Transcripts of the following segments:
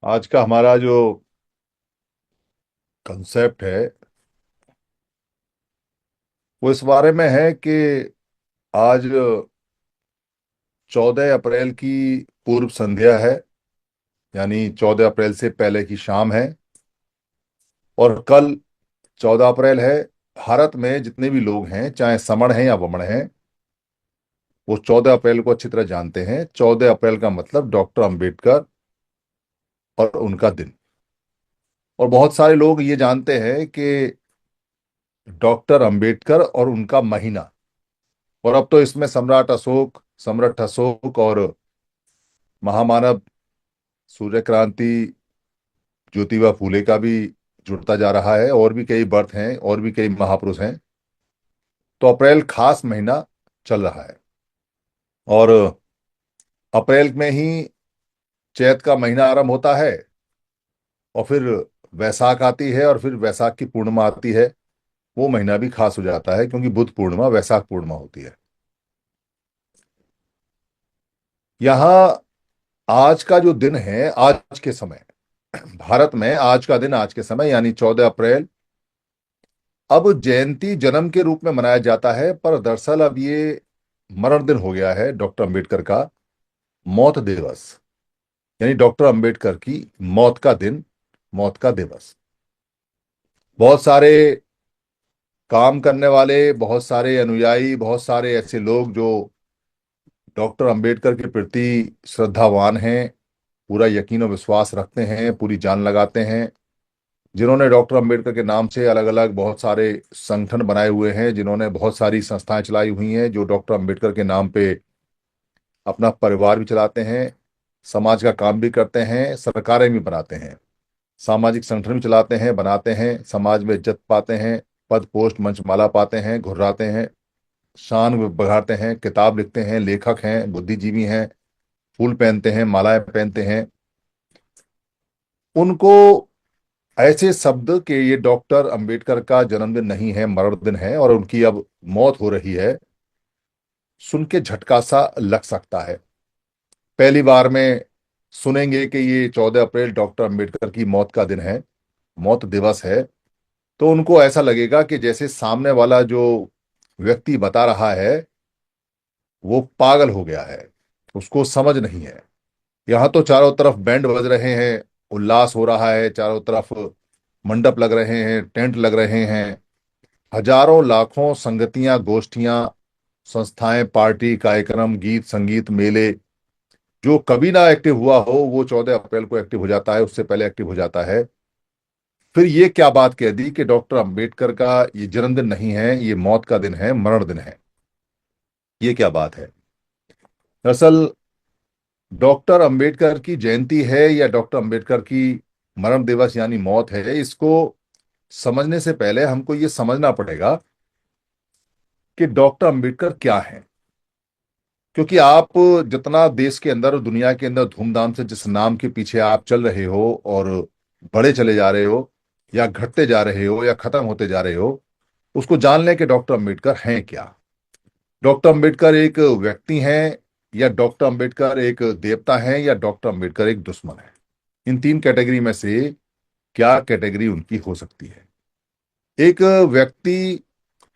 आज का हमारा जो कंसेप्ट है वो इस बारे में है कि आज 14 अप्रैल की पूर्व संध्या है। यानी 14 अप्रैल से पहले की शाम है और कल 14 अप्रैल है। भारत में जितने भी लोग हैं, चाहे समण हैं या वमण हैं, वो 14 अप्रैल को अच्छी तरह जानते हैं। 14 अप्रैल का मतलब डॉक्टर अंबेडकर और उनका दिन। और बहुत सारे लोग ये जानते हैं कि डॉक्टर अंबेडकर और उनका महीना। और अब तो इसमें सम्राट अशोक और महामानव सूर्य क्रांति ज्योतिबा फूले का भी जुड़ता जा रहा है। और भी कई बर्थ हैं और भी कई महापुरुष हैं। तो अप्रैल खास महीना चल रहा है। और अप्रैल में ही चैत का महीना आरंभ होता है और फिर वैसाख आती है और फिर वैसाख की पूर्णिमा आती है। वो महीना भी खास हो जाता है क्योंकि बुद्ध पूर्णिमा वैसाख पूर्णिमा होती है। यहाँ आज का जो दिन है, आज के समय भारत में आज का दिन, आज के समय यानी 14 अप्रैल अब जयंती जन्म के रूप में मनाया जाता है। पर दरअसल अब ये मरण दिन हो गया है डॉक्टर अंबेडकर का। मौत दिवस यानी डॉक्टर अंबेडकर की मौत का दिन, मौत का दिवस। बहुत सारे काम करने वाले, बहुत सारे अनुयायी, बहुत सारे ऐसे लोग जो डॉक्टर अंबेडकर के प्रति श्रद्धावान हैं, पूरा यकीन और विश्वास रखते हैं, पूरी जान लगाते हैं, जिन्होंने डॉक्टर अंबेडकर के नाम से अलग अलग बहुत सारे संगठन बनाए हुए हैं, जिन्होंने बहुत सारी संस्थाएं चलाई हुई हैं, जो डॉक्टर अंबेडकर के नाम पे अपना परिवार भी चलाते हैं, समाज का काम भी करते हैं, सरकारें भी बनाते हैं, सामाजिक संगठन भी चलाते हैं, बनाते हैं, समाज में इज्जत पाते हैं, पद पोस्ट मंच माला पाते हैं, घुर्राते हैं, शान बढ़ाते हैं, किताब लिखते हैं, लेखक हैं, बुद्धिजीवी हैं, फूल पहनते हैं, मालाएं पहनते हैं। उनको ऐसे शब्द कि ये डॉक्टर अंबेडकर का जन्मदिन नहीं है, मरण दिन है और उनकी अब मौत हो रही है, सुन के झटका सा लग सकता है। पहली बार में सुनेंगे कि ये 14 अप्रैल डॉक्टर अंबेडकर की मौत का दिन है, मौत दिवस है, तो उनको ऐसा लगेगा कि जैसे सामने वाला जो व्यक्ति बता रहा है वो पागल हो गया है, उसको समझ नहीं है। यहाँ तो चारों तरफ बैंड बज रहे हैं, उल्लास हो रहा है, चारों तरफ मंडप लग रहे हैं, टेंट लग रहे हैं, हजारों लाखों संगतियां, गोष्ठियां, संस्थाएं, पार्टी, कार्यक्रम, गीत संगीत, मेले। जो कभी ना एक्टिव हुआ हो वो 14 अप्रैल को एक्टिव हो जाता है, उससे पहले एक्टिव हो जाता है। फिर ये क्या बात कह दी कि डॉक्टर अंबेडकर का ये जन्मदिन नहीं है, ये मौत का दिन है, मरण दिन है। ये क्या बात है? दरअसल डॉक्टर अंबेडकर की जयंती है या डॉक्टर अंबेडकर की मरण दिवस यानी मौत है, इसको समझने से पहले हमको ये समझना पड़ेगा कि डॉक्टर अंबेडकर क्या है। क्योंकि आप जितना देश के अंदर और दुनिया के अंदर धूमधाम से जिस नाम के पीछे आप चल रहे हो और बड़े चले जा रहे हो या घटते जा रहे हो या खत्म होते जा रहे हो, उसको जान लें कि डॉक्टर अंबेडकर हैं क्या। डॉक्टर अंबेडकर एक व्यक्ति हैं या डॉक्टर अंबेडकर एक देवता हैं या डॉक्टर अंबेडकर एक दुश्मन है। इन तीन कैटेगरी में से क्या कैटेगरी उनकी हो सकती है? एक व्यक्ति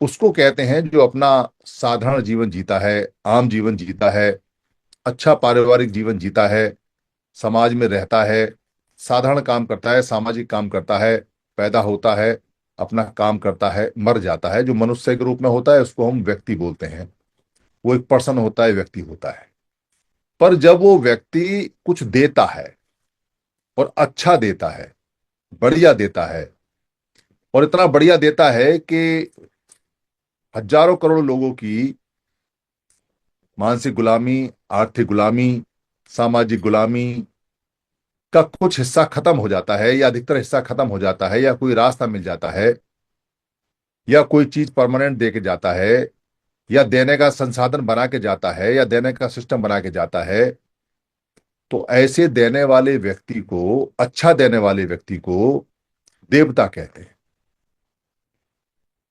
उसको कहते हैं जो अपना साधारण जीवन जीता है, आम जीवन जीता है, अच्छा पारिवारिक जीवन जीता है, समाज में रहता है, साधारण काम करता है, सामाजिक काम करता है, पैदा होता है, अपना काम करता है, मर जाता है। जो मनुष्य के रूप में होता है उसको हम व्यक्ति बोलते हैं। वो एक पर्सन होता है, व्यक्ति होता है। पर जब वो व्यक्ति कुछ देता है और अच्छा देता है, बढ़िया देता है, और इतना बढ़िया देता है कि हजारों करोड़ लोगों की मानसिक गुलामी, आर्थिक गुलामी, सामाजिक गुलामी का कुछ हिस्सा खत्म हो जाता है या अधिकतर हिस्सा खत्म हो जाता है, या कोई रास्ता मिल जाता है, या कोई चीज परमानेंट दे के जाता है, या देने का संसाधन बना के जाता है, या देने का सिस्टम बना के जाता है, तो ऐसे देने वाले व्यक्ति को, अच्छा देने वाले व्यक्ति को देवता कहते हैं।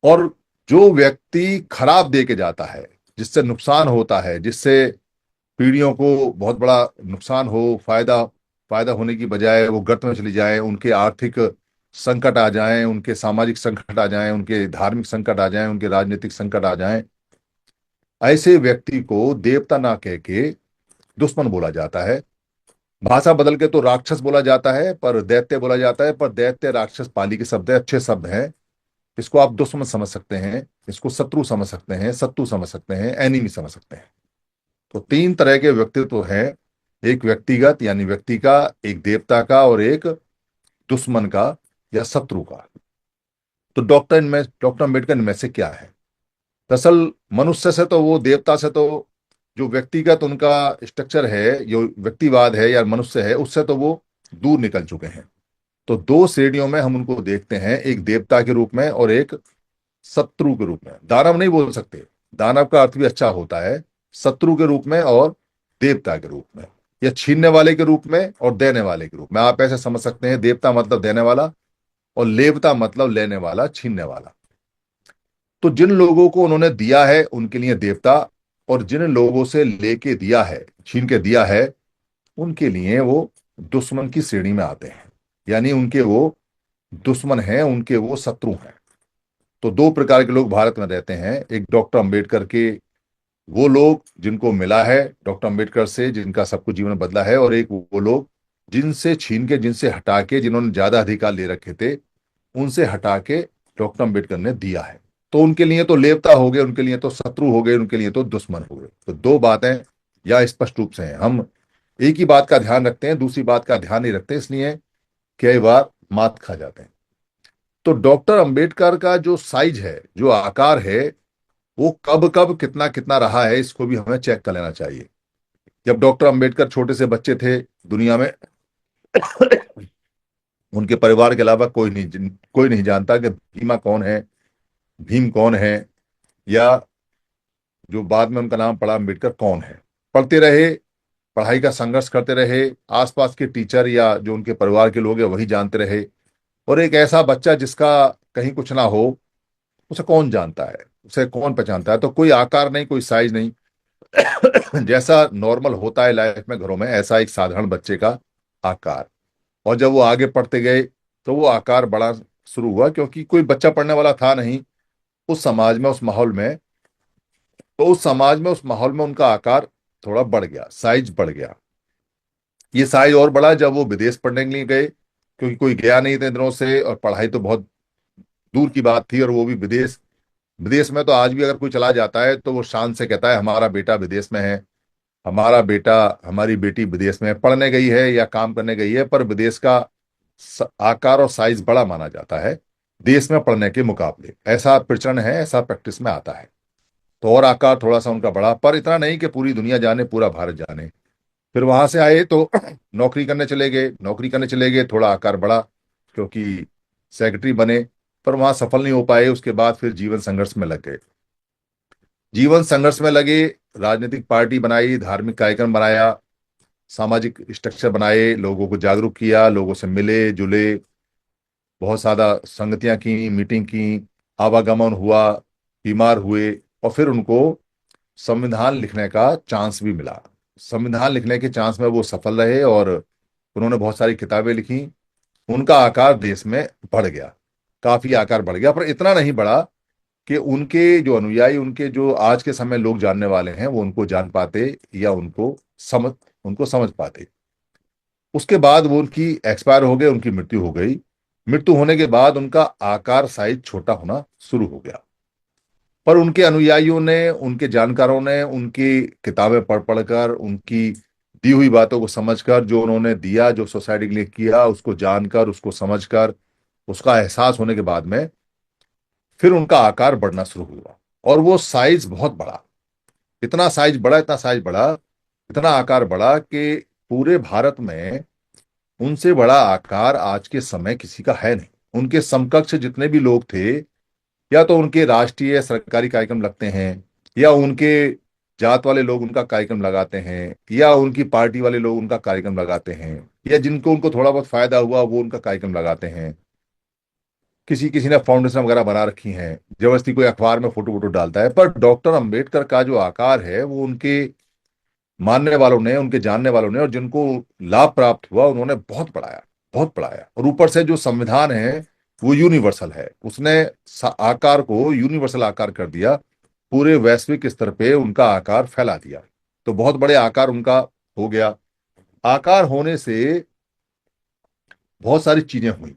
और जो व्यक्ति खराब दे के जाता है, जिससे नुकसान होता है, जिससे पीढ़ियों को बहुत बड़ा नुकसान हो, फायदा फायदा होने की बजाय वो गर्त में चली जाए, उनके आर्थिक संकट आ जाएं, उनके सामाजिक संकट आ जाएं, उनके धार्मिक संकट आ जाएं, उनके राजनीतिक संकट आ जाएं, ऐसे व्यक्ति को देवता ना कह के दुश्मन बोला जाता है। भाषा बदल के तो राक्षस बोला जाता है, पर दैत्य बोला जाता है, पर दैत्य राक्षस पाली के शब्द है, अच्छे शब्द हैं। इसको आप दुश्मन समझ सकते हैं, इसको शत्रु समझ सकते हैं, शत्रु समझ सकते हैं, एनिमी समझ सकते हैं। तो तीन तरह के व्यक्तित्व हैं, एक व्यक्तिगत यानी व्यक्ति का, एक देवता का, और एक दुश्मन का या शत्रु का। तो डॉक्टर अम्बेडकर इनमें से क्या है? दरअसल मनुष्य से तो वो, देवता से तो जो व्यक्तिगत उनका स्ट्रक्चर है, जो व्यक्तिवाद है या मनुष्य है, उससे तो वो दूर निकल चुके हैं। तो दो श्रेणियों में हम उनको देखते हैं, एक देवता के रूप में और एक शत्रु के रूप में। दानव नहीं बोल सकते, दानव का अर्थ भी अच्छा होता है। शत्रु के रूप में और देवता के रूप में, या छीनने वाले के रूप में और देने वाले के रूप में। आप ऐसे समझ सकते हैं, देवता मतलब देने वाला और लेवता मतलब लेने वाला, छीनने वाला। तो जिन लोगों को उन्होंने दिया है उनके लिए देवता, और जिन लोगों से लेके दिया है, छीन के दिया है, उनके लिए वो दुश्मन की श्रेणी में आते हैं। यानी उनके वो दुश्मन हैं, उनके वो शत्रु हैं। तो दो प्रकार के लोग भारत में रहते हैं, एक डॉक्टर अंबेडकर के वो लोग जिनको मिला है डॉक्टर अंबेडकर से, जिनका सब कुछ जीवन बदला है, और एक वो लोग जिनसे छीन के, जिनसे हटा के, जिन्होंने ज्यादा अधिकार ले रखे थे, उनसे हटा के डॉक्टर अंबेडकर ने दिया है। तो उनके लिए तो लेवता हो गए, उनके लिए तो शत्रु हो गए, उनके लिए तो दुश्मन हो गए। तो दो बातें या स्पष्ट रूप से हैं। हम एक ही बात का ध्यान रखते हैं, दूसरी बात का ध्यान नहीं रखते, इसलिए कई बार मात खा जाते हैं। तो डॉक्टर अंबेडकर का जो साइज है, जो आकार है, वो कब कब कितना कितना रहा है, इसको भी हमें चेक कर लेना चाहिए। जब डॉक्टर अंबेडकर छोटे से बच्चे थे दुनिया में, उनके परिवार के अलावा कोई नहीं जानता कि भीमा कौन है, भीम कौन है, या जो बाद में उनका नाम पड़ा अंबेडकर कौन है। पढ़ते रहे, पढ़ाई का संघर्ष करते रहे, आसपास के टीचर या जो उनके परिवार के लोग हैं वही जानते रहे। और एक ऐसा बच्चा जिसका कहीं कुछ ना हो, उसे कौन जानता है, उसे कौन पहचानता है? तो कोई आकार नहीं, कोई साइज नहीं। जैसा नॉर्मल होता है लाइफ में, घरों में, ऐसा एक साधारण बच्चे का आकार। और जब वो आगे पढ़ते गए तो वो आकार बड़ा शुरू हुआ, क्योंकि कोई बच्चा पढ़ने वाला था नहीं उस समाज में, उस माहौल में। तो उस समाज में, उस माहौल में उनका आकार थोड़ा बढ़ गया, साइज बढ़ गया। ये साइज और बढ़ा जब वो विदेश पढ़ने के लिए गए, क्योंकि कोई गया नहीं थे दिनों से, और पढ़ाई तो बहुत दूर की बात थी, और वो भी विदेश। विदेश में तो आज भी अगर कोई चला जाता है तो वो शान से कहता है हमारा बेटा विदेश में है, हमारा बेटा, हमारी बेटी विदेश में पढ़ने गई है या काम करने गई है। पर विदेश का आकार और साइज बड़ा माना जाता है देश में पढ़ने के मुकाबले। ऐसा प्रचलन है, ऐसा प्रैक्टिस में आता है। तो और आकार थोड़ा सा उनका बढ़ा, पर इतना नहीं कि पूरी दुनिया जाने, पूरा भारत जाने। फिर वहां से आए तो नौकरी करने चले गए, नौकरी करने चले गए, थोड़ा आकार बढ़ा, क्योंकि सेक्रेटरी बने। पर वहां सफल नहीं हो पाए। उसके बाद फिर जीवन संघर्ष में लग गए, जीवन संघर्ष में लगे, राजनीतिक पार्टी बनाई, धार्मिक कार्यक्रम बनाया, सामाजिक स्ट्रक्चर बनाए, लोगों को जागरूक किया, लोगों से मिले जुले, बहुत ज्यादा संगतियां की, मीटिंग की, आवागमन हुआ, बीमार हुए, और फिर उनको संविधान लिखने का चांस भी मिला। संविधान लिखने के चांस में वो सफल रहे, और उन्होंने बहुत सारी किताबें लिखी। उनका आकार देश में बढ़ गया, काफी आकार बढ़ गया, पर इतना नहीं बढ़ा कि उनके जो अनुयायी, उनके जो आज के समय लोग जानने वाले हैं, वो उनको जान पाते या उनको समझ पाते। उसके बाद वो उनकी एक्सपायर हो गए, उनकी मृत्यु हो गई। मृत्यु होने के बाद उनका आकार साइज छोटा होना शुरू हो गया। पर उनके अनुयायियों ने, उनके जानकारों ने, उनकी किताबें पढ़ पढ़कर, उनकी दी हुई बातों को समझकर, जो उन्होंने दिया, जो सोसाइटी के लिए किया, उसको जानकर, उसको समझकर, उसका एहसास होने के बाद में फिर उनका आकार बढ़ना शुरू हुआ। और वो साइज बहुत बड़ा, इतना साइज बढ़ा, इतना साइज बढ़ा, इतना आकार बढ़ा कि पूरे भारत में उनसे बड़ा आकार आज के समय किसी का है नहीं। उनके समकक्ष जितने भी लोग थे, या तो उनके राष्ट्रीय सरकारी कार्यक्रम लगते हैं, या उनके जात वाले लोग उनका कार्यक्रम लगाते हैं, या उनकी पार्टी वाले लोग उनका कार्यक्रम लगाते हैं, या जिनको उनको थोड़ा बहुत फायदा हुआ वो उनका कार्यक्रम लगाते हैं। किसी किसी ने फाउंडेशन वगैरह बना रखी हैं, जबरदस्ती कोई अखबार में फोटो वोटो डालता है। पर डॉक्टर अंबेडकर का जो आकार है वो उनके मानने वालों ने, उनके जानने वालों ने और जिनको लाभ प्राप्त हुआ, उन्होंने बहुत पढ़ाया, बहुत पढ़ाया। और ऊपर से जो संविधान है वो यूनिवर्सल है, उसने आकार को यूनिवर्सल आकार कर दिया, पूरे वैश्विक स्तर पे उनका आकार फैला दिया। तो बहुत बड़े आकार उनका हो गया। आकार होने से बहुत सारी चीजें हुई,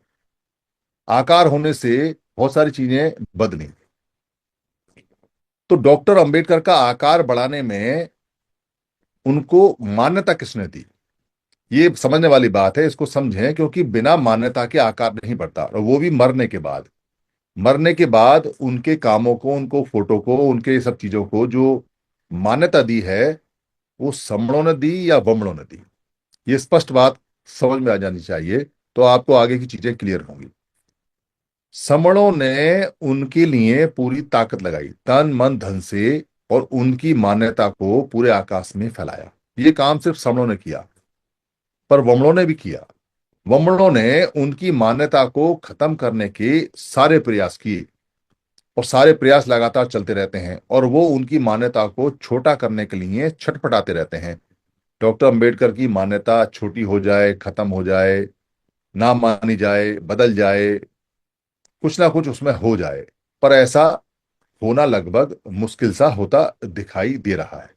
आकार होने से बहुत सारी चीजें बदली। तो डॉक्टर अंबेडकर का आकार बढ़ाने में उनको मान्यता किसने दी, ये समझने वाली बात है, इसको समझें। क्योंकि बिना मान्यता के आकार नहीं बढ़ता, और वो भी मरने के बाद। मरने के बाद उनके कामों को, उनको फोटो को, उनके सब चीजों को जो मान्यता दी है, वो समणों ने दी या वमणों ने दी, ये स्पष्ट बात समझ में आ जानी चाहिए। तो आपको आगे की चीजें क्लियर होंगी। समणों ने उनके लिए पूरी ताकत लगाई, तन मन धन से, और उनकी मान्यता को पूरे आकाश में फैलाया। ये काम सिर्फ समणों ने किया, पर वमणों ने भी किया। वमणों ने उनकी मान्यता को खत्म करने के सारे प्रयास किए, और सारे प्रयास लगातार चलते रहते हैं, और वो उनकी मान्यता को छोटा करने के लिए छटपटाते रहते हैं। डॉक्टर अंबेडकर की मान्यता छोटी हो जाए, खत्म हो जाए, ना मानी जाए, बदल जाए, कुछ ना कुछ उसमें हो जाए, पर ऐसा होना लगभग मुश्किल सा होता दिखाई दे रहा है।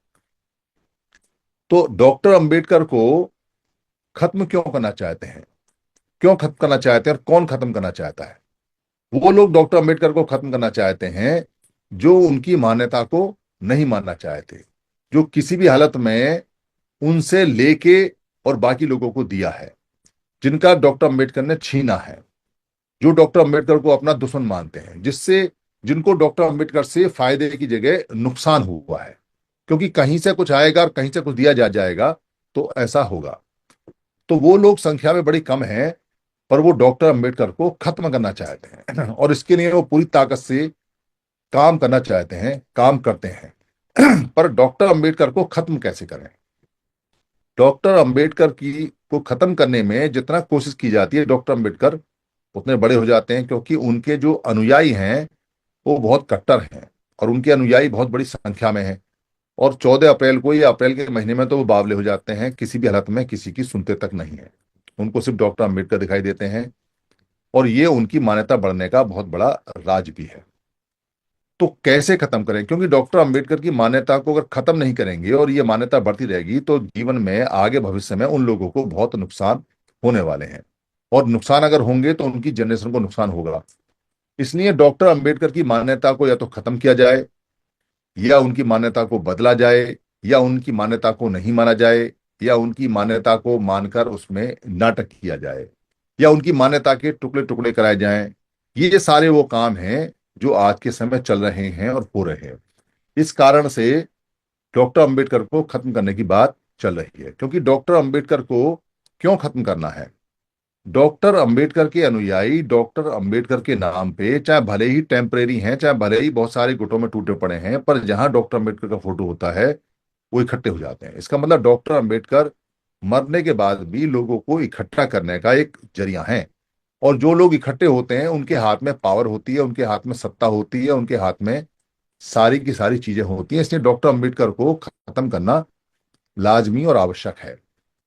तो डॉक्टर अंबेडकर को खत्म क्यों करना चाहते हैं, क्यों खत्म करना चाहते हैं, और कौन खत्म करना चाहता है? वो लोग डॉक्टर अंबेडकर को खत्म करना चाहते हैं जो उनकी मान्यता को नहीं मानना चाहते, जो किसी भी हालत में उनसे लेके और बाकी लोगों को दिया है, जिनका डॉक्टर अंबेडकर ने छीना है, जो डॉक्टर अंबेडकर को अपना दुश्मन मानते हैं, जिससे जिनको डॉक्टर अंबेडकर से फायदे की जगह नुकसान हुआ है। क्योंकि कहीं से कुछ आएगा और कहीं से कुछ दिया जाएगा, तो ऐसा होगा। तो वो लोग संख्या में बड़ी कम है, पर वो डॉक्टर अंबेडकर को खत्म करना चाहते हैं और इसके लिए वो पूरी ताकत से काम करना चाहते हैं, काम करते हैं। पर डॉक्टर अंबेडकर को खत्म कैसे करें? डॉक्टर अंबेडकर की को खत्म करने में जितना कोशिश की जाती है, डॉक्टर अंबेडकर उतने बड़े हो जाते हैं, क्योंकि उनके जो अनुयायी हैं वो बहुत कट्टर हैं, और उनके अनुयायी बहुत बड़ी संख्या में हैं। और 14 अप्रैल को या अप्रैल के महीने में तो वो बावले हो जाते हैं, किसी भी हालत में किसी की सुनते तक नहीं है, उनको सिर्फ डॉक्टर अंबेडकर दिखाई देते हैं। और ये उनकी मान्यता बढ़ने का बहुत बड़ा राज भी है। तो कैसे खत्म करें? क्योंकि डॉक्टर अंबेडकर की मान्यता को अगर खत्म नहीं करेंगे और ये मान्यता बढ़ती रहेगी, तो जीवन में आगे भविष्य में उन लोगों को बहुत नुकसान होने वाले हैं। और नुकसान अगर होंगे तो उनकी जनरेशन को नुकसान होगा। इसलिए डॉक्टर अंबेडकर की मान्यता को या तो खत्म किया जाए, या उनकी मान्यता को बदला जाए, या उनकी मान्यता को नहीं माना जाए, या उनकी मान्यता को मानकर उसमें नाटक किया जाए, या उनकी मान्यता के टुकड़े टुकड़े कराए जाएं। ये सारे वो काम हैं जो आज के समय चल रहे हैं और हो रहे हैं। इस कारण से डॉक्टर अंबेडकर को खत्म करने की बात चल रही है। क्योंकि डॉक्टर अंबेडकर को क्यों खत्म करना है? डॉक्टर अंबेडकर के अनुयायी डॉक्टर अंबेडकर के नाम पे चाहे भले ही टेम्परेरी हैं, चाहे भले ही बहुत सारे गुटों में टूटे पड़े हैं, पर जहां डॉक्टर अंबेडकर का फोटो होता है वो इकट्ठे हो जाते हैं। इसका मतलब डॉक्टर अंबेडकर मरने के बाद भी लोगों को इकट्ठा करने का एक जरिया है। और जो लोग इकट्ठे होते हैं उनके हाथ में पावर होती है, उनके हाथ में सत्ता होती है, उनके हाथ में सारी की सारी चीजें होती हैं। इसलिए डॉक्टर अंबेडकर को खत्म करना लाजमी और आवश्यक है।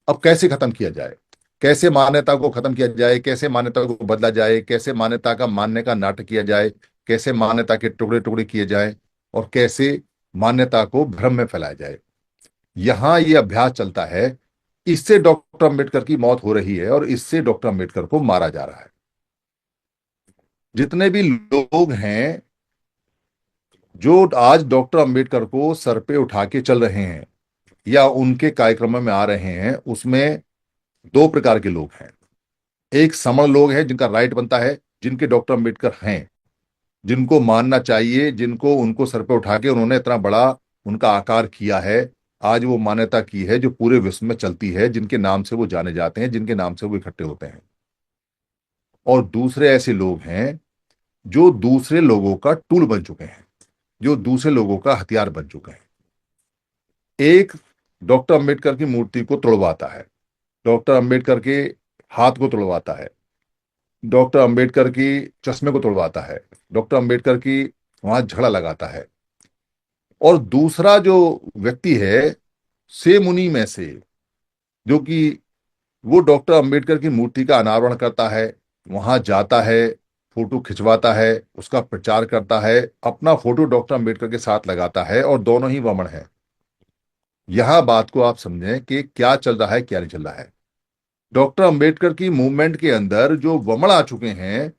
अब कैसे खत्म किया जाए? कैसे मान्यता को खत्म किया जाए? कैसे मान्यता को बदला जाए? कैसे मान्यता का मानने का नाटक किया जाए? कैसे मान्यता के टुकड़े टुकड़े किए जाए? और कैसे मान्यता को भ्रम में फैलाया जाए? यहां ये अभ्यास चलता है। इससे डॉक्टर अंबेडकर की मौत हो रही है, और इससे डॉक्टर अंबेडकर को मारा जा रहा है। जितने भी लोग हैं जो आज डॉक्टर अंबेडकर को सर पे उठा के चल रहे हैं या उनके कार्यक्रमों में आ रहे हैं, उसमें दो प्रकार के लोग हैं। एक समण लोग हैं जिनका राइट बनता है, जिनके डॉक्टर अंबेडकर हैं, जिनको मानना चाहिए, जिनको उनको सर पे उठा के उन्होंने इतना बड़ा उनका आकार किया है, आज वो मान्यता की है जो पूरे विश्व में चलती है, जिनके नाम से वो जाने जाते हैं, जिनके नाम से वो इकट्ठे होते हैं। और दूसरे ऐसे लोग हैं जो दूसरे लोगों का टूल बन चुके हैं, जो दूसरे लोगों का हथियार बन चुके हैं। एक डॉक्टर अंबेडकर की मूर्ति को तोड़वाता है, डॉक्टर अंबेडकर के हाथ को तोड़वाता है, डॉक्टर अंबेडकर की चश्मे को तोड़वाता है, डॉक्टर अंबेडकर की वहां झगड़ा लगाता है। और दूसरा जो व्यक्ति है से मुनि में से, जो कि वो डॉक्टर अंबेडकर की मूर्ति का अनावरण करता है, वहां जाता है, फोटो खिंचवाता है, उसका प्रचार करता है, अपना फोटो डॉक्टर अंबेडकर के साथ लगाता है, और दोनों ही वमन है। यहां बात को आप समझें कि क्या चल रहा है क्या नहीं चल रहा है। डॉक्टर अंबेडकर की मूवमेंट के अंदर जो वमन आ चुके हैं,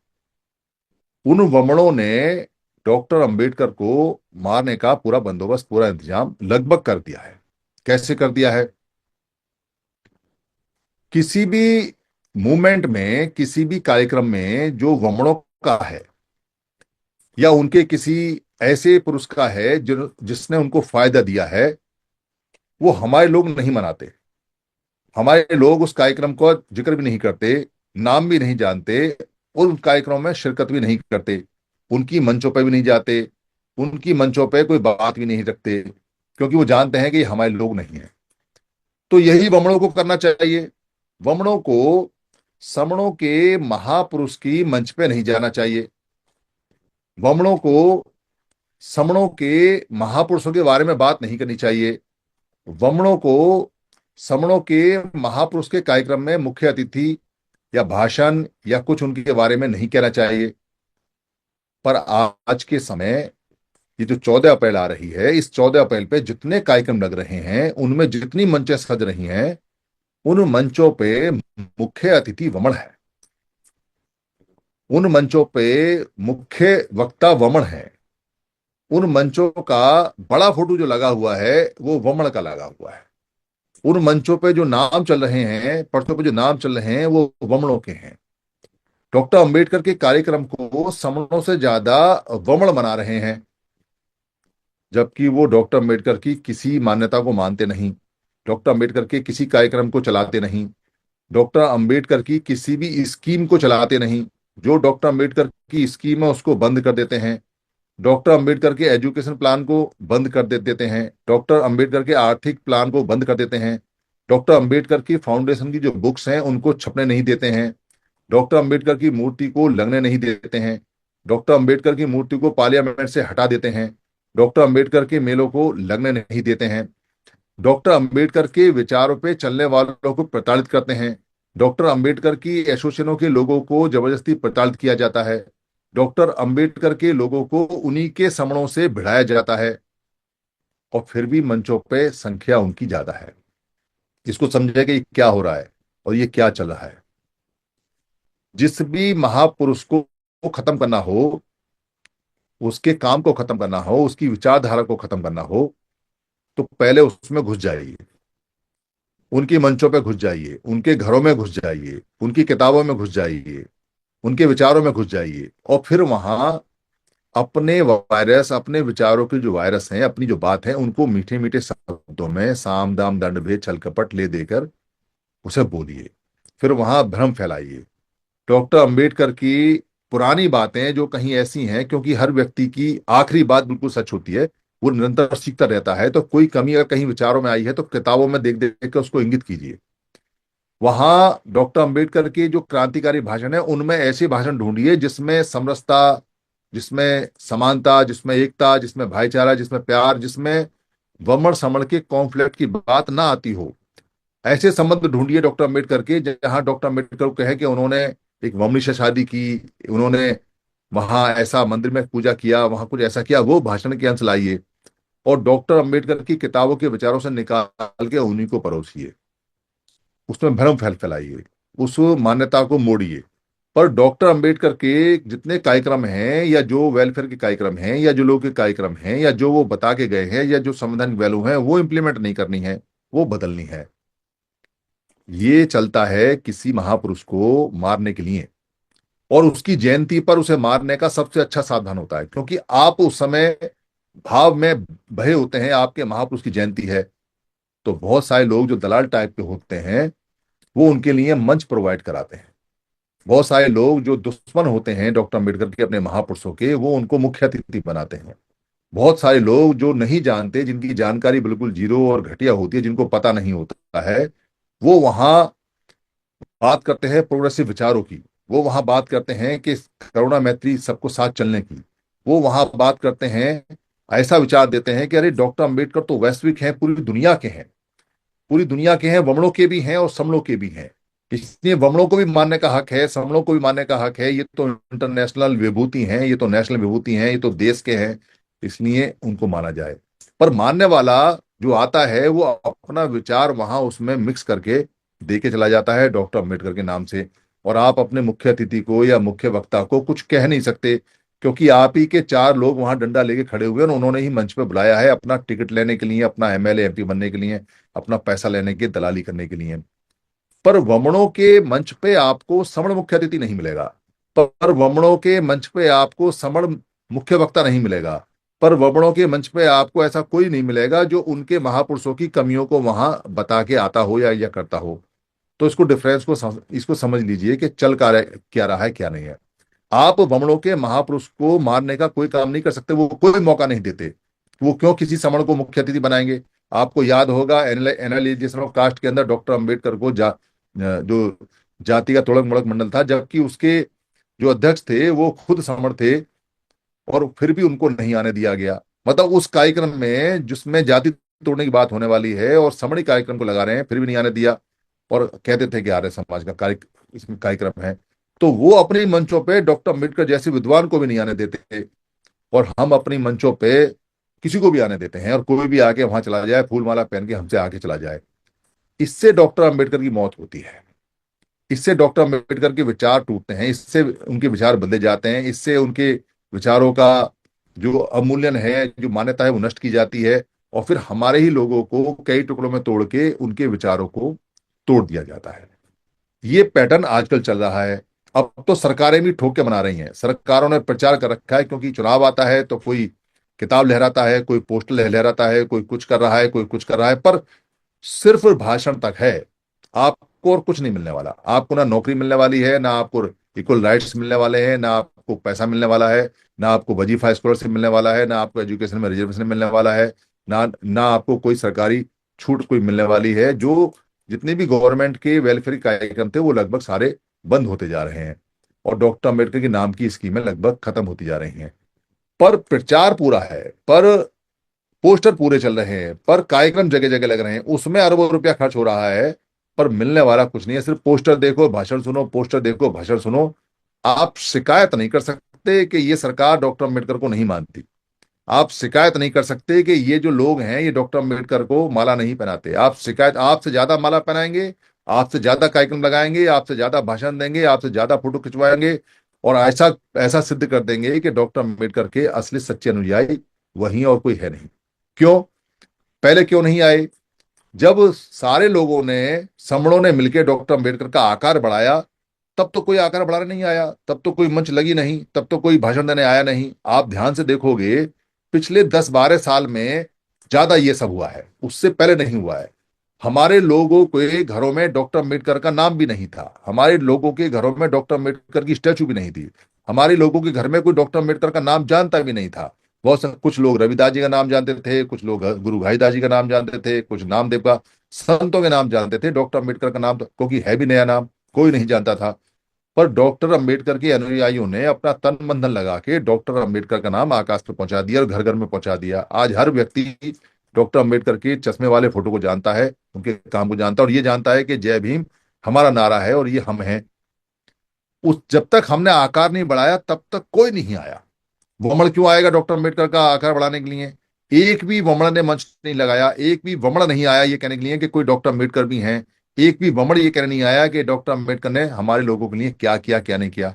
उन वमनों ने डॉक्टर अंबेडकर को मारने का पूरा बंदोबस्त, पूरा इंतजाम लगभग कर दिया है। कैसे कर दिया है? किसी भी मूवमेंट में, किसी भी कार्यक्रम में जो वमनों का है, या उनके किसी ऐसे पुरुष का है जो जिसने उनको फायदा दिया है, वो हमारे लोग नहीं मनाते। हमारे लोग उस कार्यक्रम को जिक्र भी नहीं करते, नाम भी नहीं जानते, और उन कार्यक्रमों में शिरकत भी नहीं करते, उनकी मंचों पर भी नहीं जाते, उनकी मंचों पे कोई बात भी नहीं रखते, क्योंकि वो जानते हैं कि ये हमारे लोग नहीं है। तो यही वमनों को करना चाहिए। वमनों को समणों के महापुरुष की मंच पे नहीं जाना चाहिए। वमनों को समणों के महापुरुषों के बारे में बात नहीं करनी चाहिए। वमनों को समणों के महापुरुष के कार्यक्रम में मुख्य अतिथि या भाषण या कुछ उनके बारे में नहीं कहना चाहिए। पर आज के समय, ये जो 14 अप्रैल आ रही है, इस 14 अप्रैल पे जितने कार्यक्रम लग रहे हैं, उनमें जितनी मंचें सज रही हैं, उन मंचों पे मुख्य अतिथि वमन है। उन मंचों पे मुख्य वक्ता वमन है। उन मंचों का बड़ा फोटो जो लगा हुआ है, वो वमन का लगा हुआ है। उन मंचों पे जो नाम चल रहे हैं, पर्चों पे जो नाम चल रहे हैं, वो वमनों के हैं। डॉक्टर अंबेडकर के कार्यक्रम को समणों से ज्यादा वमन बना रहे हैं, जबकि वो डॉक्टर अंबेडकर की किसी मान्यता को मानते नहीं, डॉक्टर अंबेडकर के किसी कार्यक्रम को चलाते नहीं, डॉक्टर अंबेडकर की किसी भी स्कीम को चलाते नहीं। जो डॉक्टर अंबेडकर की स्कीम है उसको बंद कर देते हैं। डॉक्टर अंबेडकर के एजुकेशन प्लान को बंद कर देते हैं। डॉक्टर अंबेडकर के आर्थिक प्लान को बंद कर देते हैं। डॉक्टर अंबेडकर की फाउंडेशन की जो बुक्स हैं उनको छपने नहीं देते हैं। डॉक्टर अंबेडकर की मूर्ति को लगने नहीं देते हैं। डॉक्टर अंबेडकर की मूर्ति को पार्लियामेंट से हटा देते हैं। डॉक्टर अंबेडकर के मेलों को लगने नहीं देते हैं। डॉक्टर अंबेडकर के विचारों पे चलने वालों को प्रताड़ित करते हैं। डॉक्टर अंबेडकर की एसोसिएशनों के लोगों को जबरदस्ती प्रताड़ित किया जाता है। डॉक्टर अंबेडकर के लोगों को उन्हीं के समणों से भिड़ाया जाता है, और फिर भी मंचों पे संख्या उनकी ज्यादा है। इसको समझे कि ये क्या हो रहा है और ये क्या चल रहा है। जिस भी महापुरुष को खत्म करना हो, उसके काम को खत्म करना हो, उसकी विचारधारा को खत्म करना हो, तो पहले उसमें घुस जाइए, उनकी मंचों पे घुस जाइए, उनके घरों में घुस जाइए, उनकी किताबों में घुस जाइए, उनके विचारों में घुस जाइए, और फिर वहां अपने वायरस, अपने विचारों के जो वायरस हैं, अपनी जो बात है, उनको मीठे मीठे शब्दों में साम दाम दंड भेद छल कपट ले देकर उसे बोलिए। फिर वहां भ्रम फैलाइए। डॉक्टर अंबेडकर की पुरानी बातें जो कहीं ऐसी हैं, क्योंकि हर व्यक्ति की आखिरी बात बिल्कुल सच होती है, वो निरंतर सीखता रहता है, तो कोई कमी अगर कहीं विचारों में आई है तो किताबों में देख देख कर उसको इंगित कीजिए। वहां डॉक्टर अंबेडकर के जो क्रांतिकारी भाषण है, उनमें ऐसे भाषण ढूंढिए जिसमें समरसता, जिसमें समानता, जिसमें एकता, जिसमें भाईचारा, जिसमें प्यार, जिसमें वमन समण के कॉन्फ्लिक्ट की बात ना आती हो। ऐसे संबंध ढूंढिए डॉक्टर अंबेडकर के, जहां डॉक्टर अंबेडकर को कहे कि उन्होंने एक वमनी से शादी की, उन्होंने वहां ऐसा मंदिर में पूजा किया, वहां कुछ ऐसा किया, वो भाषण के अंश लाइए, और डॉक्टर अंबेडकर की किताबों के विचारों से निकाल के उन्हीं को परोसिए। उसमें भ्रम फैलाइए, उस मान्यता को मोड़िए। पर डॉक्टर अंबेडकर के जितने कार्यक्रम हैं, या जो वेलफेयर के कार्यक्रम हैं, या जो लोग के कार्यक्रम हैं, या जो वो बता के गए हैं, या जो संवैधानिक वैल्यू है, वो इंप्लीमेंट नहीं करनी है, वो बदलनी है। ये चलता है किसी महापुरुष को मारने के लिए, और उसकी जयंती पर उसे मारने का सबसे अच्छा साधन होता है, क्योंकि आप उस समय भाव में बहे होते हैं, आपके महापुरुष की जयंती है। तो बहुत सारे लोग जो दलाल टाइप के होते हैं, वो उनके लिए मंच प्रोवाइड कराते हैं। बहुत सारे लोग जो दुश्मन होते हैं डॉक्टर अम्बेडकर के, अपने महापुरुषों के, वो उनको मुख्य अतिथि बनाते हैं। बहुत सारे लोग जो नहीं जानते, जिनकी जानकारी बिल्कुल जीरो और घटिया होती है, जिनको पता नहीं होता है, वो वहां बात करते हैं प्रोग्रेसिव विचारों की। वो वहां बात करते हैं कि करुणा मैत्री सबको साथ चलने की। वो वहां बात करते हैं, ऐसा विचार देते हैं कि अरे डॉक्टर अंबेडकर तो वैश्विक हैं, पूरी दुनिया के हैं, पूरी दुनिया के हैं, वमनों के भी हैं और समणों के भी हैं। इसलिए वमनों को भी मानने का हक है, समणों को भी मानने का हक है। ये तो इंटरनेशनल विभूति हैं, ये तो नेशनल विभूति हैं, ये तो देश के हैं, इसलिए उनको माना जाए। पर मानने वाला जो आता है वो अपना विचार वहां उसमें मिक्स करके दे के चला जाता है डॉक्टर अम्बेडकर के नाम से। और आप अपने मुख्य अतिथि को या मुख्य वक्ता को कुछ कह नहीं सकते, क्योंकि आप ही के चार लोग वहां डंडा लेके खड़े हुए हैं और उन्होंने ही मंच पे बुलाया है अपना टिकट लेने के लिए, अपना एमएलए एमपी बनने के लिए, अपना पैसा लेने के, दलाली करने के लिए। पर वमनों के मंच पे आपको समण मुख्य अतिथि नहीं मिलेगा। पर वमनों के मंच पे आपको समण मुख्य वक्ता नहीं मिलेगा। पर वमनों के मंच पे आपको ऐसा कोई नहीं मिलेगा जो उनके महापुरुषों की कमियों को वहां बता के आता हो या करता हो। तो इसको डिफरेंस को इसको समझ लीजिए कि चल क्या रहा है क्या नहीं है। आप वमनों के महापुरुष को मारने का कोई काम नहीं कर सकते, वो कोई मौका नहीं देते। वो क्यों किसी समण को मुख्य अतिथि बनाएंगे? आपको याद होगा एनालिजेशन ऑफ कास्ट के अंदर डॉक्टर अंबेडकर को जो जाति का तोड़क मोड़क मंडल था, जबकि उसके जो अध्यक्ष थे वो खुद समण थे, और फिर भी उनको नहीं आने दिया गया। मतलब उस कार्यक्रम में जिसमें जाति तोड़ने की बात होने वाली है और समणी कार्यक्रम को लगा रहे हैं, फिर भी नहीं आने दिया। और कहते थे कि आर्य समाज का इसमें कार्यक्रम है। तो वो अपने मंचों पे डॉक्टर अम्बेडकर जैसे विद्वान को भी नहीं आने देते, और हम अपनी मंचों पे किसी को भी आने देते हैं, और कोई भी आके वहां चला जाए फूल माला पहन के हमसे आके चला जाए। इससे डॉक्टर अम्बेडकर की मौत होती है। इससे डॉक्टर अम्बेडकर के विचार टूटते हैं, इससे उनके विचार बदले जाते हैं, इससे उनके विचारों का जो अवमूल्यन है, जो मान्यता है, वो नष्ट की जाती है। और फिर हमारे ही लोगों को कई टुकड़ों में तोड़ के उनके विचारों को तोड़ दिया जाता है। ये पैटर्न आजकल चल रहा है। अब तो सरकारें भी ठोक के बना रही हैं। सरकारों ने प्रचार कर रखा है, क्योंकि चुनाव आता है तो कोई किताब लहराता है, कोई पोस्टर लहराता है, कोई कुछ कर रहा है, कोई कुछ कर रहा है, पर सिर्फ भाषण तक है। आपको और कुछ नहीं मिलने वाला। आपको ना नौकरी मिलने वाली है, ना आपको इक्वल राइट्स मिलने वाले हैं, ना आपको पैसा मिलने वाला है, ना आपको वजीफा स्कॉलरशिप मिलने वाला है, ना आपको एजुकेशन में रिजर्वेशन मिलने वाला है, ना आपको कोई सरकारी छूट कोई मिलने वाली है। जो जितने भी गवर्नमेंट के वेलफेयर कार्यक्रम थे वो लगभग सारे बंद होते जा रहे हैं, और डॉक्टर अम्बेडकर के नाम की स्कीमें लगभग खत्म होती जा रही हैं। पर प्रचार पूरा है, पर पोस्टर पूरे चल रहे हैं, पर कार्यक्रम जगह जगह लग रहे हैं, उसमें अरबों रुपया खर्च हो रहा है, पर मिलने वाला कुछ नहीं है। सिर्फ पोस्टर देखो भाषण सुनो, पोस्टर देखो भाषण सुनो। आप शिकायत नहीं कर सकते कि ये सरकार डॉक्टर अम्बेडकर को नहीं मानती। आप शिकायत नहीं कर सकते कि ये जो लोग हैं ये डॉक्टर अम्बेडकर को माला नहीं पहनाते। आप शिकायत, आपसे ज्यादा माला पहनाएंगे, आपसे ज्यादा कार्यक्रम लगाएंगे, आपसे ज्यादा भाषण देंगे, आपसे ज्यादा फोटो खिंचवाएंगे, और ऐसा ऐसा सिद्ध कर देंगे कि डॉक्टर अम्बेडकर के असली सच्चे अनुयायी वही और कोई है नहीं। क्यों? पहले क्यों नहीं आए? जब सारे लोगों ने, समणों ने मिलकर डॉक्टर अम्बेडकर का आकार बढ़ाया, तब तो कोई आकार बढ़ाने नहीं आया, तब तो कोई मंच लगी नहीं, तब तो कोई भाषण देने आया नहीं। आप ध्यान से देखोगे पिछले 10-12 साल में ज्यादा ये सब हुआ है, उससे पहले नहीं हुआ है। हमारे लोगों के घरों में डॉक्टर अम्बेडकर का नाम भी नहीं था, हमारे लोगों के घरों में डॉक्टर अम्बेडकर की स्टैचू भी नहीं थी, हमारे लोगों के घर में कोई डॉक्टर अम्बेडकर का नाम जानता भी नहीं था। कुछ लोग रविदास जी का नाम जानते थे, कुछ लोग गुरु घासीदास जी का नाम जानते थे, कुछ नामदेव का, संतों के नाम जानते थे। डॉक्टर अम्बेडकर का नाम तो, क्योंकि है भी नया नाम, कोई नहीं जानता था। पर डॉक्टर अंबेडकर के अनुयायियों ने अपना तन मन धन लगा के डॉक्टर अंबेडकर का नाम आकाश पे पहुंचा दिया और घर घर में पहुंचा दिया। आज हर व्यक्ति डॉक्टर अंबेडकर के चश्मे वाले फोटो को जानता है, उनके काम को जानता है, और ये जानता है कि जय भीम हमारा नारा है और ये हम हैं। उस जब तक हमने आकार नहीं बढ़ाया तब तक कोई नहीं आया। वमन क्यों आएगा डॉक्टर अंबेडकर का आकार बढ़ाने के लिए? एक भी वमन ने मंच नहीं लगाया, एक भी वमन नहीं आया ये कहने के लिए कि कोई डॉक्टर अंबेडकर भी हैं। एक भी वमन ये कहने नहीं आया कि डॉक्टर अंबेडकर ने हमारे लोगों के लिए क्या किया क्या नहीं किया।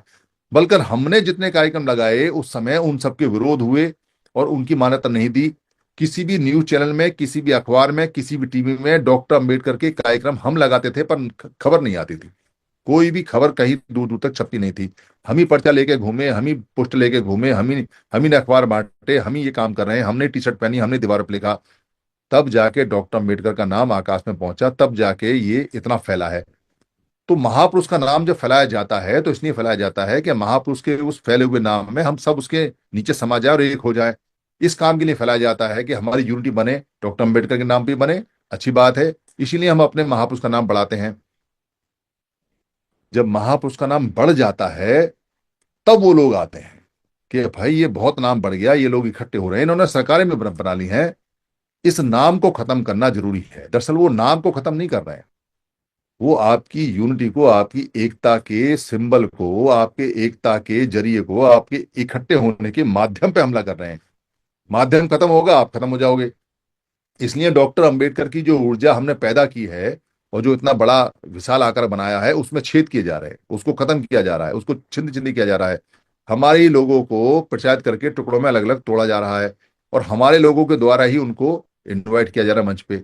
बल्कि हमने जितने कार्यक्रम लगाए उस समय उन सबके विरोध हुए और उनकी मान्यता नहीं दी। किसी भी न्यूज चैनल में, किसी भी अखबार में, किसी भी टीवी में डॉक्टर अंबेडकर के कार्यक्रम हम लगाते थे, पर खबर नहीं आती थी। कोई भी खबर कहीं दूर दूर तक छपती नहीं थी। हम ही पर्चा लेके घूमे, हम ही पोस्टर लेके घूमे, हम ही ने अखबार बांटे, हम ही ये काम कर रहे हैं, हमने टी शर्ट पहनी, हमने दीवार पर लिखा। तब जाके डॉक्टर अम्बेडकर का नाम आकाश में पहुंचा, तब जाके ये इतना फैला है। तो महापुरुष का नाम जब फैलाया जाता है तो इसलिए फैलाया जाता है कि महापुरुष के उस फैले हुए नाम में हम सब उसके नीचे समा जाए और एक हो जाए। इस काम के लिए फैलाया जाता है कि हमारी यूनिटी बने, डॉक्टर अम्बेडकर के नाम पे बने। अच्छी बात है, इसीलिए हम अपने महापुरुष का नाम बढ़ाते हैं। जब महापुरुष का नाम बढ़ जाता है तब वो लोग आते हैं कि भाई ये बहुत नाम बढ़ गया, ये लोग इकट्ठे हो रहे हैं, इन्होंने सरकारें भी बना ली हैं, इस नाम को खत्म करना जरूरी है। दरअसल वो नाम को खत्म नहीं कर रहे हैं, वो आपकी यूनिटी को, आपकी एकता के सिंबल को, आपके एकता के जरिए को, आपके इकट्ठे होने के माध्यम पे हमला कर रहे हैं। माध्यम खत्म होगा, आप खत्म हो जाओगे। इसलिए डॉक्टर अंबेडकर की जो ऊर्जा हमने पैदा की है और जो इतना बड़ा विशाल आकार बनाया है, उसमें छेद किए जा रहे हैं, उसको खत्म किया जा रहा है, उसको छिंद छिंद किया जा रहा है। हमारे ही लोगों को प्रचारित करके टुकड़ों में अलग अलग तोड़ा जा रहा है, और हमारे लोगों के द्वारा ही उनको इनवाइट किया जा रहा है मंच पे।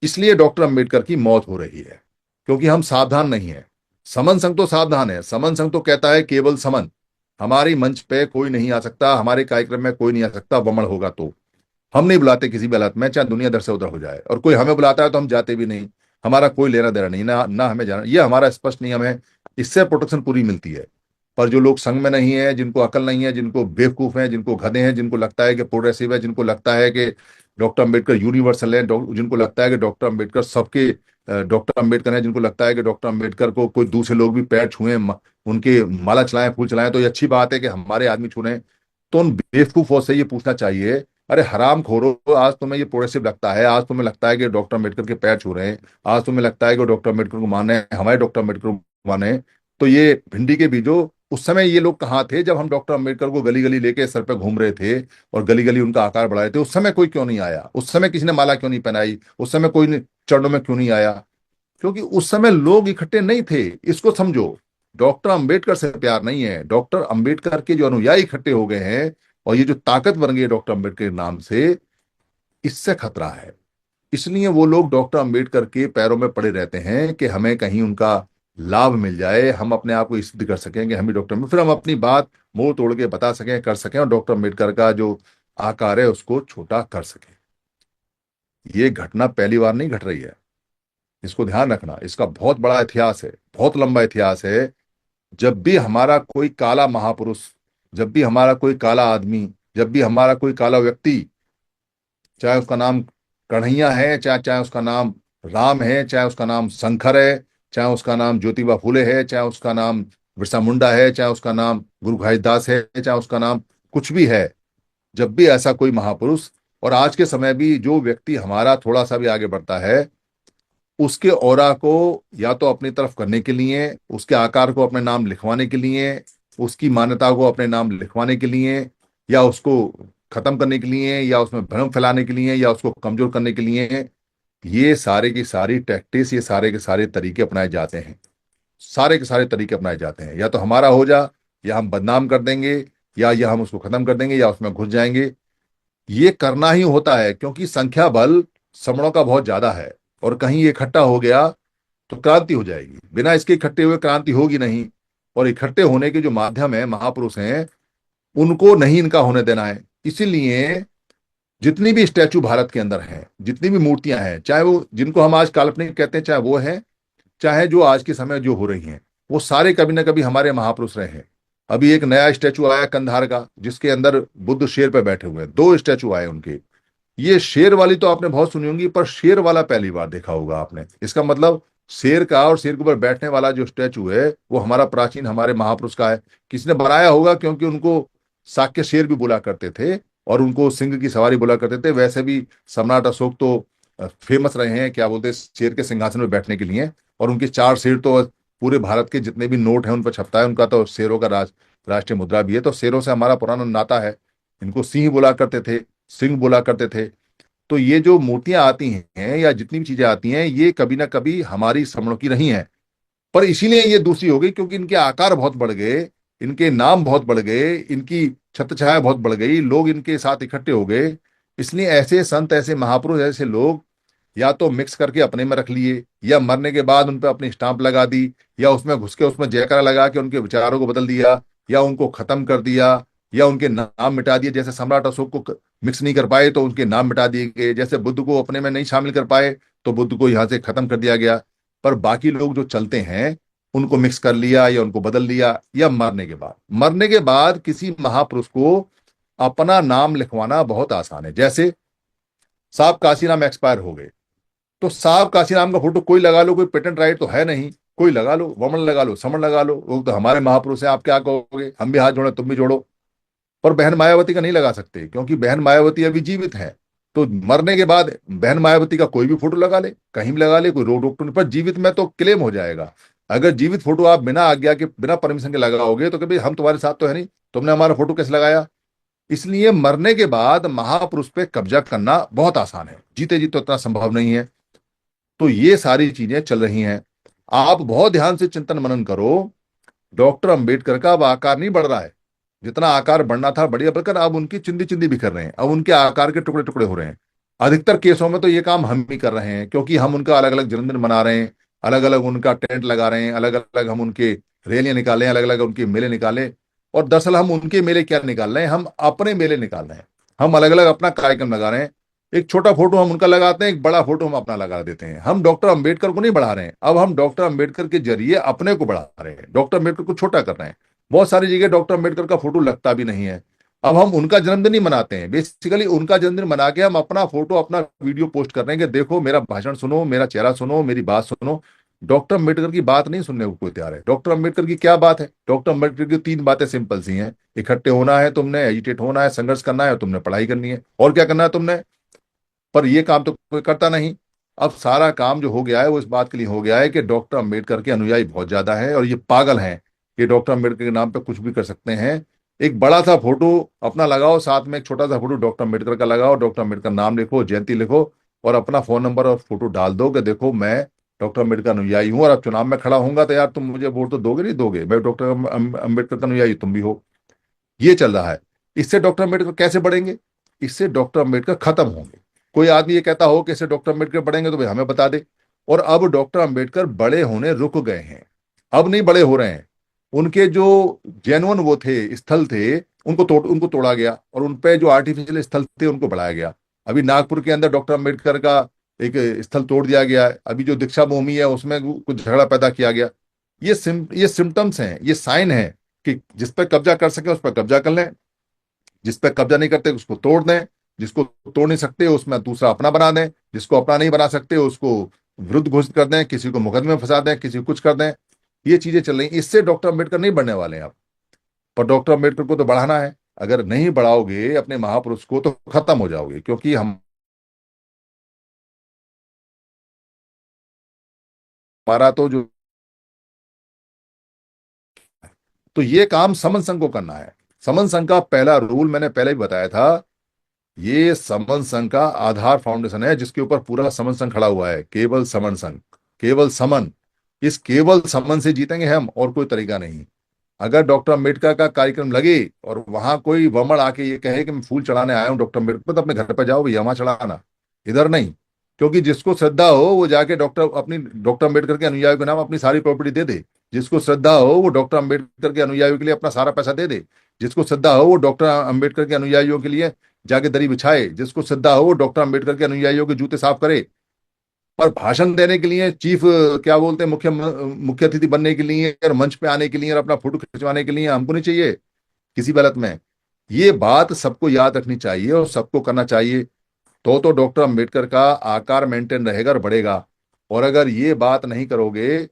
इसलिए डॉक्टर अंबेडकर की मौत हो रही है, क्योंकि हम सावधान नहीं है। समन संघ तो सावधान है, समन संघ तो कहता है केवल समन, हमारी मंच पे कोई नहीं आ सकता, हमारे कार्यक्रम में कोई नहीं आ सकता, वमन होगा तो। हम नहीं बुलाते किसी भी हालत में, चाहे दुनिया दर से उधर हो जाए, और कोई हमें बुलाता है तो हम जाते भी नहीं। हमारा कोई लेना देना नहीं, ना ना हमें जाना, ये हमारा स्पष्ट नियम है। इससे प्रोटेक्शन पूरी मिलती है। पर जो लोग संघ में नहीं है, जिनको अकल नहीं है, जिनको बेवकूफ है, जिनको गधे हैं, जिनको लगता है कि प्रोग्रेसिव है, जिनको लगता है कि डॉक्टर अंबेडकर यूनिवर्सल है, जिनको लगता है कि डॉक्टर अंबेडकर सबके डॉक्टर अंबेडकर है, जिनको लगता है कि डॉक्टर अंबेडकर को कोई दूसरे लोग भी पैर छुएं, उनके माला चलाएं, फूल चलाएं तो ये अच्छी बात है कि हमारे आदमी छू रहे हैं। तो उन बेवकूफों से ये पूछना चाहिए, अरे हराम खोरो, आज तुम्हें ये प्रोग्रेसिव लगता है, आज तुम्हें लगता है कि डॉक्टर अम्बेडकर के पैर छू रहे हैं, आज तुम्हें लगता है कि डॉक्टर अम्बेडकर को माने, हमारे डॉक्टर अम्बेडकर को माने, तो ये भिंडी के बीजों, उस समय ये लोग कहाँ थे जब हम डॉक्टर अम्बेडकर को गली गली लेके सर पे घूम रहे थे और गली गली उनका आकार बढ़ा रहे थे? उस समय कोई क्यों नहीं आया? उस समय किसी ने माला क्यों नहीं पहनाई? उस समय कोई चरणों में क्यों नहीं आया? क्योंकि उस समय लोग इकट्ठे नहीं थे। इसको समझो, डॉक्टर अंबेडकर से प्यार नहीं है, डॉक्टर अंबेडकर के जो अनुयायी इकट्ठे हो गए हैं और ये जो ताकत बन गई है डॉक्टर अंबेडकर के नाम से, इससे खतरा है। इसलिए वो लोग डॉक्टर अंबेडकर के पैरों में पड़े रहते हैं कि हमें कहीं उनका लाभ मिल जाए, हम अपने आप को सिद्ध कर सकें कि हम ही डॉक्टर में, फिर हम अपनी बात मोड़ तोड़ के बता सकें, कर सकें, और डॉक्टर अंबेडकर का जो आकार है उसको छोटा कर सकें। ये घटना पहली बार नहीं घट रही है, इसको ध्यान रखना। इसका बहुत बड़ा इतिहास है, बहुत लंबा इतिहास है। जब भी हमारा कोई काला महापुरुष, जब भी हमारा कोई काला आदमी, जब भी हमारा कोई काला व्यक्ति, चाहे उसका नाम कन्हैया है, चाहे चाहे उसका नाम राम है, चाहे उसका नाम शंकर है, चाहे उसका नाम ज्योतिबा फुले है, चाहे उसका नाम बिरसा मुंडा है, चाहे उसका नाम गुरु घासीदास है, चाहे उसका नाम कुछ भी है, जब भी ऐसा कोई महापुरुष, और आज के समय भी जो व्यक्ति हमारा थोड़ा सा भी आगे बढ़ता है, उसके ऑरा को या तो अपनी तरफ करने के लिए, उसके आकार को अपने नाम लिखवाने के लिए, उसकी मान्यता को अपने नाम लिखवाने के लिए, या उसको खत्म करने के लिए, या उसमें भ्रम फैलाने के लिए, या उसको कमजोर करने के लिए, ये सारे की सारी टैक्टिस, ये सारे के सारे तरीके अपनाए जाते हैं। सारे के सारे तरीके अपनाए जाते हैं, या तो हमारा हो जा, या हम बदनाम कर देंगे, या हम उसको खत्म कर देंगे, या उसमें घुस जाएंगे। ये करना ही होता है, क्योंकि संख्या बल समणों का बहुत ज्यादा है, और कहीं ये इकट्ठा हो गया तो क्रांति हो जाएगी। बिना इसके इकट्ठे हुए क्रांति होगी नहीं। और इकट्ठे होने के जो माध्यम है, महापुरुष हैं, उनको नहीं इनका होने देना है। इसीलिए जितनी भी स्टैचू भारत के अंदर हैं, जितनी भी मूर्तियां हैं, चाहे वो जिनको हम आज काल्पनिक कहते हैं, चाहे वो है, चाहे जो आज के समय जो हो रही हैं, वो सारे कभी ना कभी हमारे महापुरुष रहे हैं। अभी एक नया स्टैचू आया कंधार का, जिसके अंदर बुद्ध शेर पे बैठे हुए हैं, दो स्टैचू आए उनके। ये शेर वाली तो आपने बहुत सुनी होंगी, पर शेर वाला पहली बार देखा होगा आपने। इसका मतलब शेर का, और शेर के ऊपर बैठने वाला जो स्टैचू है वो हमारा प्राचीन, हमारे महापुरुष का है। किसने बनाया होगा? क्योंकि उनको शाक्य शेर भी बोला करते थे, और उनको सिंह की सवारी बोला करते थे। वैसे भी सम्राट अशोक तो फेमस रहे हैं, क्या बोलते हैं, शेर के सिंहासन में बैठने के लिए। और उनके चार शेर तो पूरे भारत के जितने भी नोट हैं उन पर छपता है, उनका तो शेरों का राष्ट्रीय मुद्रा भी है। तो शेरों से हमारा पुराना नाता है। इनको सिंह बोला करते थे, सिंह बोला करते थे। तो ये जो मूर्तियां आती हैं या जितनी भी चीजें आती हैं, ये कभी ना कभी हमारी श्रमणों की रही हैं। पर इसीलिए ये दूसरी हो गई, क्योंकि इनके आकार बहुत बढ़ गए, इनके नाम बहुत बढ़ गए, इनकी छत्र छाया बहुत बढ़ गई, लोग इनके साथ इकट्ठे हो गए। इसलिए ऐसे संत, ऐसे महापुरुष, ऐसे लोग या तो मिक्स करके अपने में रख लिए, या मरने के बाद उन पर अपनी स्टाम्प लगा दी, या उसमें घुस के उसमें जयकारा लगा के उनके विचारों को बदल दिया, या उनको खत्म कर दिया, या उनके नाम मिटा दिए। जैसे सम्राट अशोक को मिक्स नहीं कर पाए तो उनके नाम मिटा दिए गए, जैसे बुद्ध को अपने में नहीं शामिल कर पाए तो बुद्ध को यहाँ से खत्म कर दिया गया। पर बाकी लोग जो चलते हैं, उनको मिक्स कर लिया या उनको बदल लिया। या मरने के बाद किसी महापुरुष को अपना नाम लिखवाना बहुत आसान है। जैसे साहब काशीराम एक्सपायर हो गए, तो साहब काशीराम का फोटो कोई लगा लो, कोई पेटेंट राइट तो है नहीं, कोई लगा लो, वमन लगा लो, समन लगा लो, वो तो हमारे महापुरुष हैं, आप क्या कहोगे? हम भी हाथ जोड़े, तुम भी जोड़ो। पर बहन मायावती का नहीं लगा सकते, क्योंकि बहन मायावती अभी जीवित है। तो मरने के बाद बहन मायावती का कोई भी फोटो लगा ले, कहीं भी लगा ले, कोई रोक टोक नहीं, पर जीवित में तो क्लेम हो जाएगा। अगर जीवित फोटो आप बिना आज्ञा के, बिना परमिशन के लगाओगे तो कभी हम तुम्हारे साथ तो है नहीं, तुमने हमारा फोटो कैसे लगाया। इसलिए मरने के बाद महापुरुष पे कब्जा करना बहुत आसान है, जीते जी तो इतना संभव नहीं है। तो ये सारी चीजें चल रही हैं। आप बहुत ध्यान से चिंतन मनन करो। डॉक्टर अंबेडकर का अब आकार नहीं बढ़ रहा है, जितना आकार बढ़ना था बढ़िया बढ़कर, अब उनकी चिंदी चिंदी बिखर रहे हैं, अब उनके आकार के टुकड़े टुकड़े हो रहे हैं। अधिकतर केसों में तो ये काम हम ही कर रहे हैं, क्योंकि हम उनका अलग अलग जन्मदिन मना रहे हैं, अलग अलग उनका टेंट लगा रहे हैं, अलग अलग हम उनके रैलियां निकाले हैं, अलग अलग उनके मेले निकाले। और दरअसल हम उनके मेले क्या निकाल रहे हैं, हम अपने मेले निकाल रहे हैं। हम अलग अलग अपना कार्यक्रम लगा रहे हैं। एक छोटा फोटो हम उनका लगाते हैं, एक बड़ा फोटो हम अपना लगा देते हैं। हम डॉक्टर अंबेडकर को नहीं बढ़ा रहे हैं, अब हम डॉक्टर अंबेडकर के जरिए अपने को बढ़ा रहे हैं, डॉक्टर अंबेडकर को छोटा कर रहे हैं। बहुत सारी जगह डॉक्टर अंबेडकर का फोटो लगता भी नहीं है। अब हम उनका जन्मदिन ही मनाते हैं, बेसिकली उनका जन्मदिन मना के हम अपना फोटो अपना वीडियो पोस्ट कर रहे हैं कि देखो मेरा भाषण सुनो, मेरा चेहरा सुनो, मेरी बात सुनो। डॉक्टर अंबेडकर की बात नहीं सुनने को कोई तैयार है। डॉक्टर अंबेडकर की क्या बात है, डॉक्टर अंबेडकर की तीन बातें सिंपल सी हैं। इकट्ठे होना है तुमने, एजिटेट होना है, संघर्ष करना है, तुमने पढ़ाई करनी है, और क्या करना है तुमने। पर ये काम तो कोई करता नहीं। अब सारा काम जो हो गया है वो इस बात के लिए हो गया है कि डॉक्टर अंबेडकर के अनुयायी बहुत ज्यादा हैं और ये पागल हैं कि डॉक्टर अंबेडकर के नाम पे कुछ भी कर सकते हैं। एक बड़ा सा फोटो अपना लगाओ, साथ में एक छोटा सा फोटो डॉक्टर अंबेडकर का लगाओ, डॉक्टर अंबेडकर नाम लिखो, जयंती लिखो, और अपना फोन नंबर और फोटो डाल दो कि देखो मैं डॉक्टर अंबेडकर अनुयायी हूँ, और अब चुनाव में खड़ा होऊंगा तो यार तुम मुझे वोट तो दोगे नहीं दोगे, मैं डॉक्टर अंबेडकर का अनुयायी तुम भी हो। ये चल रहा है। इससे डॉक्टर अंबेडकर कैसे बढ़ेंगे, इससे डॉक्टर अंबेडकर खत्म होंगे। कोई आदमी ये कहता हो कि इससे डॉक्टर अंबेडकर बढ़ेंगे तो भाई हमें बता दे। और अब डॉक्टर अंबेडकर बड़े होने रुक गए हैं, अब नहीं बड़े हो रहे हैं। उनके जो जेन्युइन वो थे, स्थल थे, उनको तोड़ा गया, और उन पे जो आर्टिफिशियल स्थल थे उनको बढ़ाया गया। अभी नागपुर के अंदर डॉक्टर अंबेडकर का एक स्थल तोड़ दिया गया है। अभी जो दीक्षा भूमि है उसमें कुछ झगड़ा पैदा किया गया। ये सिम्टम्स हैं, ये साइन है कि जिस पर कब्जा कर सके उस पर कब्जा कर लें, जिस पर कब्जा नहीं करते उसको तोड़ दें, जिसको तोड़ नहीं सकते उसमें दूसरा अपना बना दें, जिसको अपना नहीं बना सकते उसको विरुद्ध घोषित कर दें, किसी को मुकदमे में फंसा दें, किसी को कुछ कर दें। ये चीजें चल रही हैं। इससे डॉक्टर अंबेडकर नहीं बढ़ने वाले हैं अब। पर डॉक्टर अंबेडकर को तो बढ़ाना है। अगर नहीं बढ़ाओगे अपने महापुरुष को तो खत्म हो जाओगे, क्योंकि हमारा तो जो, तो ये काम समन संघ को करना है। समन संघ का पहला रूल मैंने पहले ही बताया था। ये समन संघ का आधार फाउंडेशन है, जिसके ऊपर पूरा समन संघ खड़ा हुआ है। केवल समन संघ, केवल समन। इस केवल समन से जीतेंगे हम, और कोई तरीका नहीं। अगर डॉक्टर अंबेडकर का कार्यक्रम लगे और वहां कोई वमड़ आके ये कहे कि मैं फूल चढ़ाने आया हूं डॉक्टर अंबेडकर, तो अपने घर पे जाओ भैया, वहां चढ़ाना, इधर नहीं। क्योंकि जिसको श्रद्धा हो वो जाके डॉक्टर अंबेडकर के अनुयायियों के नाम अपनी सारी प्रॉपर्टी दे दे। जिसको श्रद्धा हो वो डॉक्टर अंबेडकर के अनुयायियों के लिए अपना सारा पैसा दे दे। जिसको श्रद्धा हो वो डॉक्टर अंबेडकर के अनुयायियों के लिए जाके दरी बिछाए। जिसको श्रद्धा हो वो डॉक्टर अंबेडकर के अनुयायियों के जूते साफ करे। पर भाषण देने के लिए, चीफ क्या बोलते हैं, मुख्य अतिथि बनने के लिए और मंच पे आने के लिए और अपना फोटो खिंचवाने के लिए हमको नहीं चाहिए किसी भी हालत में। ये बात सबको याद रखनी चाहिए और सबको करना चाहिए। तो डॉक्टर अंबेडकर का आकार मेंटेन रहेगा और बढ़ेगा। और अगर ये बात नहीं करोगे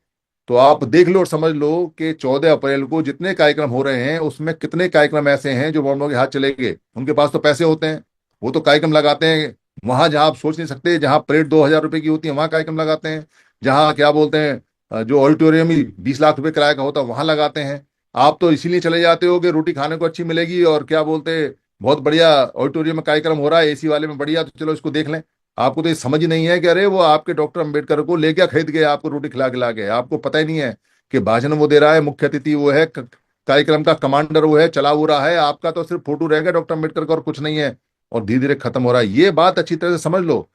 तो आप देख लो और समझ लो कि 14 अप्रैल को जितने कार्यक्रम हो रहे हैं उसमें कितने कार्यक्रम ऐसे हैं जो बमनों के हाथ चले गए। उनके पास तो पैसे होते हैं, वो तो कार्यक्रम लगाते हैं वहां जहां आप सोच नहीं सकते। जहां परेड 2,000 रुपए की होती है वहां कार्यक्रम लगाते हैं। जहां क्या बोलते हैं जो ऑडिटोरियम ही 20 लाख रुपए किराए का होता है वहां लगाते हैं। आप तो इसीलिए चले जाते हो कि रोटी खाने को अच्छी मिलेगी, और क्या बोलते हैं बहुत बढ़िया ऑडिटोरियम में कार्यक्रम हो रहा है, एसी वाले में बढ़िया, तो चलो इसको देख लें। आपको तो ये समझ ही नहीं है कि अरे वो आपके डॉक्टर अंबेडकर को लेके खरीद गए आपको रोटी खिला खिला के। आपको पता ही नहीं है कि भाषण वो दे रहा है, मुख्य अतिथि वो है, कार्यक्रम का कमांडर वो है, चला वो रहा है। आपका तो सिर्फ फोटो रहेगा डॉक्टर अंबेडकर का और कुछ नहीं है। और धीरे धीरे खत्म हो रहा है। ये बात अच्छी तरह से समझ लो।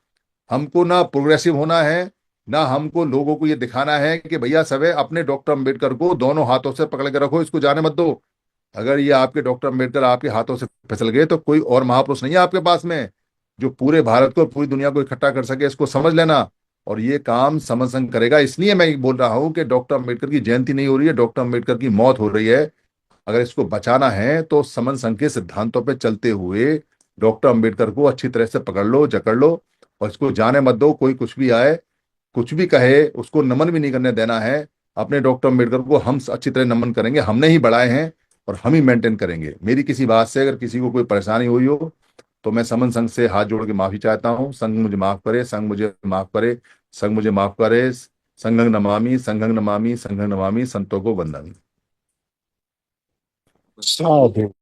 हमको ना प्रोग्रेसिव होना है, ना हमको लोगों को ये दिखाना है कि भैया सब है, अपने डॉक्टर अंबेडकर को दोनों हाथों से पकड़ के रखो, इसको जाने मत दो। अगर ये आपके डॉक्टर अंबेडकर आपके हाथों से फिसल गए तो कोई और महापुरुष नहीं है आपके पास में जो पूरे भारत को, पूरी दुनिया को इकट्ठा कर सके, इसको समझ लेना। और ये काम समन संघ करेगा। इसलिए मैं बोल रहा हूं कि डॉक्टर अंबेडकर की जयंती नहीं हो रही है, डॉक्टर अंबेडकर की मौत हो रही है। अगर इसको बचाना है तो समन संघ के सिद्धांतों पर चलते हुए डॉक्टर अंबेडकर को अच्छी तरह से पकड़ लो, जकड़ लो, और इसको जाने मत दो। कोई कुछ भी आए, कुछ भी कहे, उसको नमन भी नहीं करने देना है। अपने डॉक्टर अंबेडकर को हम अच्छी तरह नमन करेंगे, हमने ही बढ़ाए हैं और हम ही मेंटेन करेंगे। मेरी किसी बात से अगर किसी को कोई परेशानी हुई हो तो मैं समन संघ से हाथ जोड़ के माफी चाहता हूँ। संघ मुझे माफ करे, संघ मुझे माफ करे, संघ मुझे माफ करे। संघं नमामि, संघं नमामि, संघं नमामि, संतों को वंदन। साधु।